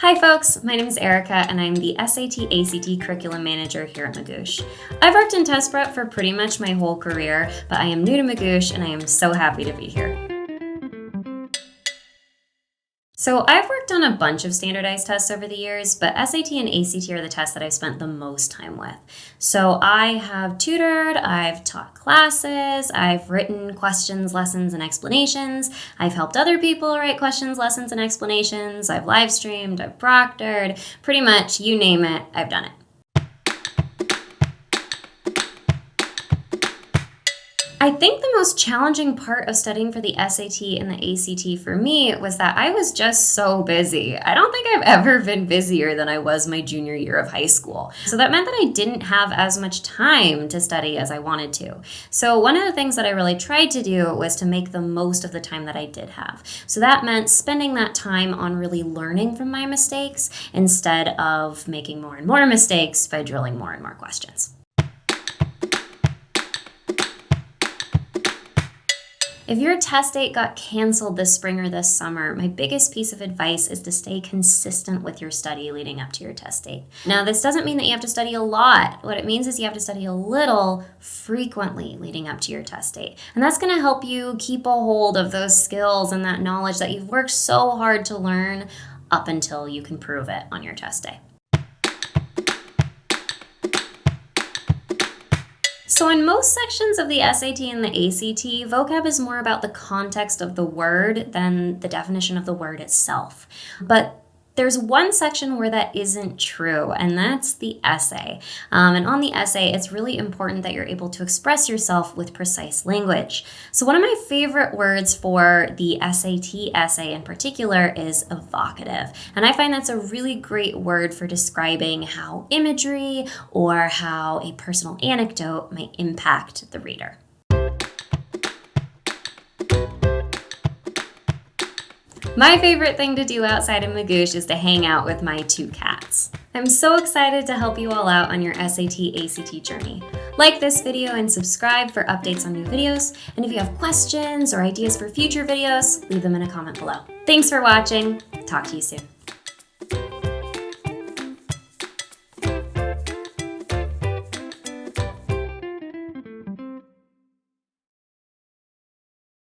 Hi folks, my name is Erika and I'm the SAT/ACT Curriculum Manager here at Magoosh. I've worked in test prep for pretty much my whole career, but I am new to Magoosh and I am so happy to be here. So I've worked on a bunch of standardized tests over the years, but SAT and ACT are the tests that I've spent the most time with. So I have tutored, I've taught classes, I've written questions, lessons, and explanations. I've helped other people write questions, lessons, and explanations. I've live streamed, I've proctored, pretty much you name it, I've done it. I think the most challenging part of studying for the SAT and the ACT for me was that I was just so busy. I don't think I've ever been busier than I was my junior year of high school. So that meant that I didn't have as much time to study as I wanted to. So one of the things that I really tried to do was to make the most of the time that I did have. So that meant spending that time on really learning from my mistakes instead of making more and more mistakes by drilling more and more questions. If your test date got canceled this spring or this summer, my biggest piece of advice is to stay consistent with your study leading up to your test date. Now, this doesn't mean that you have to study a lot. What it means is you have to study a little frequently leading up to your test date. And that's going to help you keep a hold of those skills and that knowledge that you've worked so hard to learn up until you can prove it on your test day. So in most sections of the SAT and the ACT, vocab is more about the context of the word than the definition of the word itself. But there's one section where that isn't true, and that's the essay. And on the essay, it's really important that you're able to express yourself with precise language. So one of my favorite words for the SAT essay in particular is evocative. And I find that's a really great word for describing how imagery or how a personal anecdote might impact the reader. My favorite thing to do outside of Magoosh is to hang out with my two cats. I'm so excited to help you all out on your SAT/ACT journey. Like this video and subscribe for updates on new videos. And if you have questions or ideas for future videos, leave them in a comment below. Thanks for watching. Talk to you soon.